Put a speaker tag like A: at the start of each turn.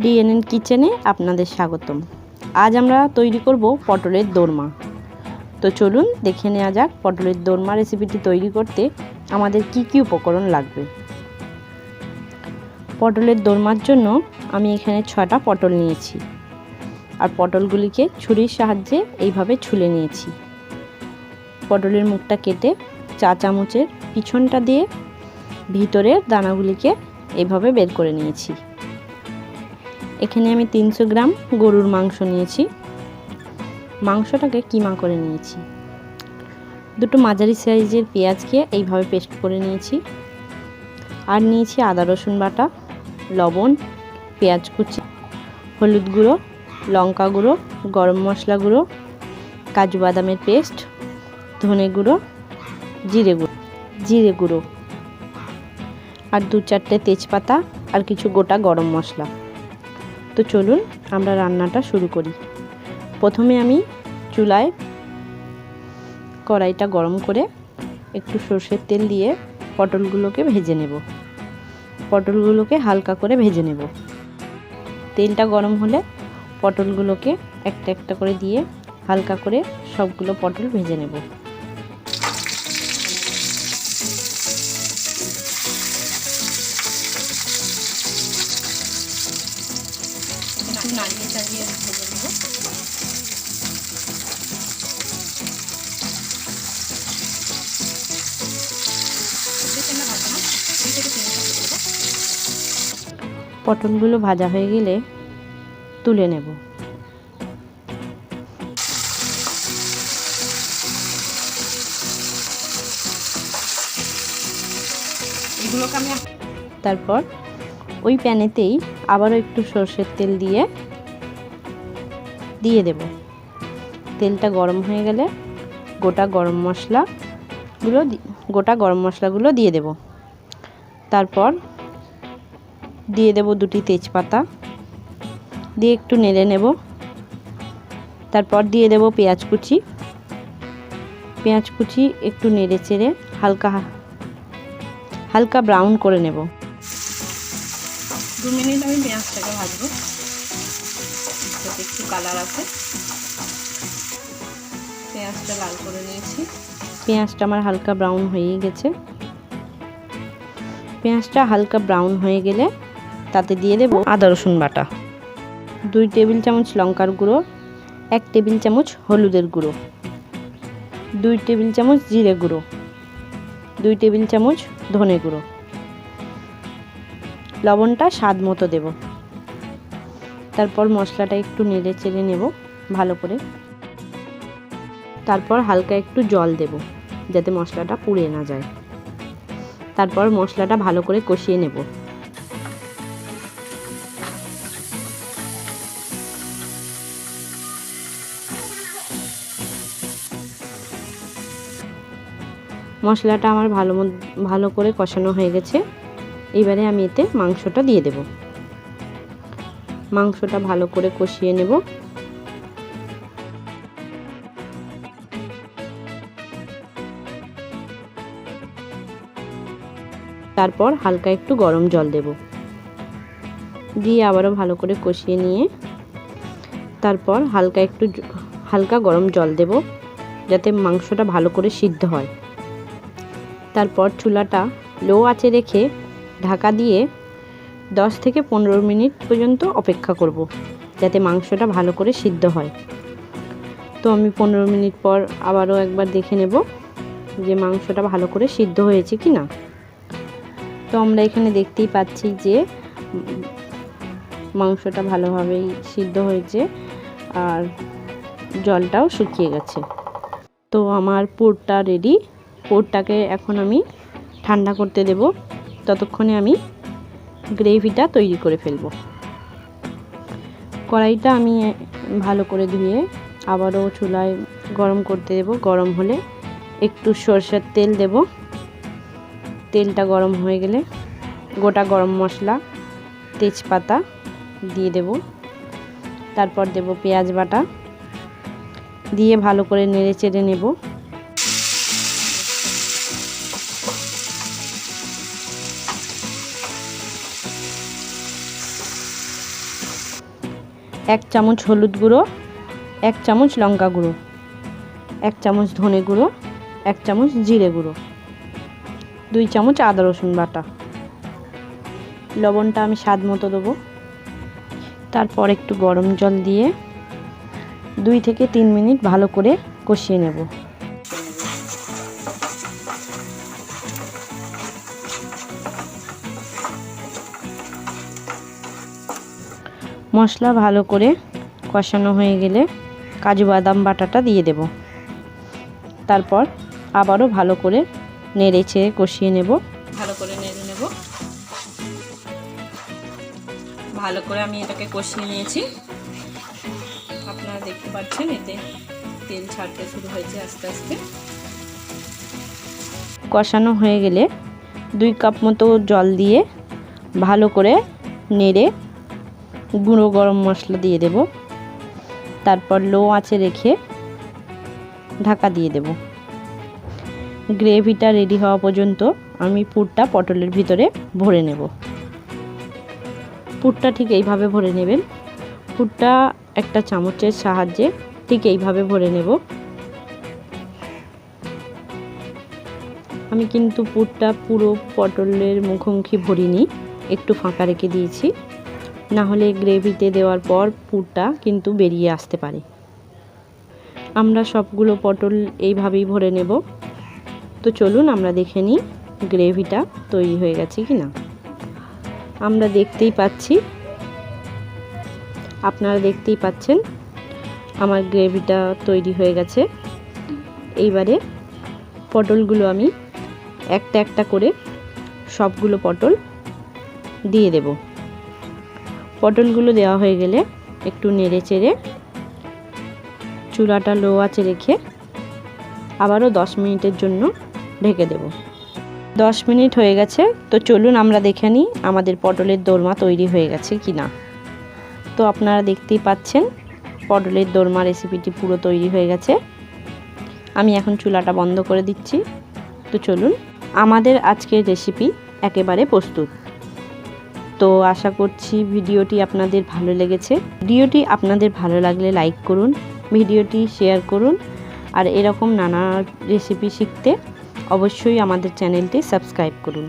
A: DNN কিচেনে আপনাদের স্বাগতম। আজ আমরা তৈরি করব পটলের দোরমা। তো চলুন দেখে নেওয়া যাক পটলের দোরমা রেসিপিটি তৈরি করতে আমাদের কি কি উপকরণ লাগবে। পটলের দোরমার জন্য আমি এখানে 6টা পটল নিয়েছি, আর পটলগুলিকে ছুরির সাহায্যে এইভাবে ছুলে নিয়েছি। পটলের মুখটা কেটে চা চামচের পিছনটা দিয়ে ভিতরের দানাগুলিকে এইভাবে বের করে নিয়েছি। এখানে আমি 300 গ্রাম গরুর মাংস নিয়েছি। মাংসটাকে কিমা করে নিয়েছি। দুটো মাঝারি সাইজের পেঁয়াজকে এইভাবে পেস্ট করে নিয়েছি। আর নিয়েছি আদা রসুন বাটা, লবণ, পেঁয়াজ কুচি, হলুদ গুঁড়ো, লঙ্কা গুঁড়ো, গরম মশলা গুঁড়ো, কাজু বাদামের পেস্ট, ধনে গুঁড়ো, জিরে গুঁড়ো, আর 2-4টে তেজপাতা, আর কিছু গোটা গরম মশলা। তো চলুন আমরা রান্নাটা শুরু করি। প্রথমে আমি চুলায় কড়াইটা গরম করে একটু সরষের তেল দিয়ে পটলগুলোকে ভেজে নেব। পটলগুলোকে হালকা করে ভেজে নেব। তেলটা গরম হলে পটলগুলোকে একটা একটা করে দিয়ে হালকা করে সবগুলো পটল ভেজে নেব। নাড়িয়ে চাড়িয়ে ভেজে নেব। পটলগুলো ভাজা হয়ে গেলে তুলে নেব। তারপর ওই প্যানেতেই আবারও একটু সরষের তেল দিয়ে দেব। তেলটা গরম হয়ে গেলে গোটা গরম মশলাগুলো দিয়ে দেব। তারপর দিয়ে দেব 2টি তেজপাতা, দিয়ে একটু নেড়ে নেব। তারপর দিয়ে দেব পেঁয়াজ কুচি, একটু নেড়ে চেড়ে হালকা ব্রাউন করে নেব। 2 মিনিট আমি পেঁয়াজটাকে ভাজবো যাতে একটু কালার আসে। পেঁয়াজটা লাল করে নিয়েছি। পেঁয়াজটা আমার হালকা ব্রাউন হয়ে গেছে। পেঁয়াজটা হালকা ব্রাউন হয়ে গেলে তাতে দিয়ে দেব আদা রসুন বাটা, 2 টেবিল চামচ লঙ্কার গুঁড়ো, 1 টেবিল চামচ হলুদের গুঁড়ো, 2 টেবিল চামচ জিরে গুঁড়ো, 2 টেবিল চামচ ধনে গুঁড়ো, লবণটা স্বাদ মতো দেব। তারপর মশলাটা একটু নেড়ে চেড়ে নেব ভালো করে। তারপর হালকা একটু জল দেব যাতে মশলাটা পুড়ে না যায়। তারপর মশলাটা ভালো করে কষিয়ে নেব। মশলাটা আমার ভালো করে কষানো হয়ে গেছে। এবারে আমি এতে মাংসটা দিয়ে দেব। মাংসটা ভালো করে কষিয়ে নেব। তারপর হালকা একটু গরম জল দেব, দিয়ে আবারও ভালো করে কষিয়ে নিয়ে তারপর হালকা গরম জল দেব যাতে মাংসটা ভালো করে সিদ্ধ হয়। তারপর চুলাটা লো আঁচে রেখে ঢাকা দিয়ে 10 থেকে 15 মিনিট পর্যন্ত অপেক্ষা করব যাতে মাংসটা ভালো করে সিদ্ধ হয়। তো আমি 15 মিনিট পর আবারও একবার দেখে নেব যে মাংসটা ভালো করে সিদ্ধ হয়েছে কি না। তো আমরা এখানে দেখতেই পাচ্ছি যে মাংসটা ভালোভাবেই সিদ্ধ হয়েছে আর জলটাও শুকিয়ে গেছে। তো আমার পুরটা রেডি। পুরটাকে এখন আমি ঠান্ডা করতে দেব। ততক্ষণে আমি গ্রেভিটা তৈরি করে ফেলব। কড়াইটা আমি ভালো করে ধুয়ে আবারও চুলায় গরম করতে দেব। গরম হলে একটু সরষের তেল দেব। তেলটা গরম হয়ে গেলে গোটা গরম মশলা, তেজপাতা দিয়ে দেব। তারপর দেব পেঁয়াজ বাটা, দিয়ে ভালো করে নেড়ে চেড়ে নেব। 1 চামচ হলুদ গুঁড়ো, 1 চামচ লঙ্কা গুঁড়ো, 1 চামচ ধনে গুঁড়ো, 1 চামচ জিরে গুঁড়ো, 2 চামচ আদা রসুন বাটা। লবণটা আমি স্বাদ মতো দেবো। তারপর একটু গরম জল দিয়ে 2 থেকে 3 মিনিট ভালো করে কষিয়ে নেব। মশলা ভালো করে কষানো হয়ে গেলে কাজু বাদাম বাটাটা দিয়ে দেব। তারপর আবারও ভালো করে নেড়ে ছেড়ে কষিয়ে নেব। ভালো করে নেড়ে নেব। ভালো করে আমি এটাকে কষিয়ে নিয়েছি। আপনারা দেখতে পাচ্ছেন এতে তেল ছাড়তে শুরু হয়েছে আস্তে আস্তে। কষানো হয়ে গেলে 2 কাপ মতো জল দিয়ে ভালো করে নেড়ে গুঁড়ো গরম মশলা দিয়ে দেব। তারপর লো আঁচে রেখে ঢাকা দিয়ে দেব। গ্রেভিটা রেডি হওয়া পর্যন্ত আমি পুরটা পটলের ভিতরে ভরে নেব। পুরটা ঠিক এইভাবে ভরে নেবেন। পুরটা একটা চামচের সাহায্যে ঠিক এইভাবে ভরে নেব। আমি কিন্তু পুরটা পুরো পটলের মুখোমুখি ভরিনি, একটু ফাঁকা রেখে দিয়েছি, না হলে গ্রেভিতে দেওয়ার পর পুরটা কিন্তু বেরিয়ে আসতে পারে। আমরা সবগুলো পটল এইভাবেই ভরে নেব। তো চলুন আমরা দেখে নিই গ্রেভিটা তৈরি হয়ে গেছে কি না। আমরা দেখতেই পাচ্ছি, আপনারা দেখতেই পাচ্ছেন আমার গ্রেভিটা তৈরি হয়ে গেছে। এইবারে পটলগুলো আমি একটা একটা করে সবগুলো পটল দিয়ে দেব। পটলগুলো দেওয়া হয়ে গেলে একটু নেড়ে চেড়ে চুলাটা লো আঁচে রেখে আবারও 10 মিনিটের জন্য ঢেকে দেব। 10 মিনিট হয়ে গেছে। তো চলুন আমরা দেখে নিই আমাদের পটলের দোরমা তৈরি হয়ে গেছে কি না। তো আপনারা দেখতেই পাচ্ছেন পটলের দোরমা রেসিপিটি পুরো তৈরি হয়ে গেছে। আমি এখন চুলাটা বন্ধ করে দিচ্ছি। তো চলুন, আমাদের আজকের রেসিপি একেবারে প্রস্তুত। তো আশা করছি ভিডিওটি আপনাদের ভালো লেগেছে। ভিডিওটি আপনাদের ভালো লাগলে লাইক করুন, ভিডিওটি শেয়ার করুন, আর এরকম নানা রেসিপি শিখতে অবশ্যই আমাদের চ্যানেলটি সাবস্ক্রাইব করুন।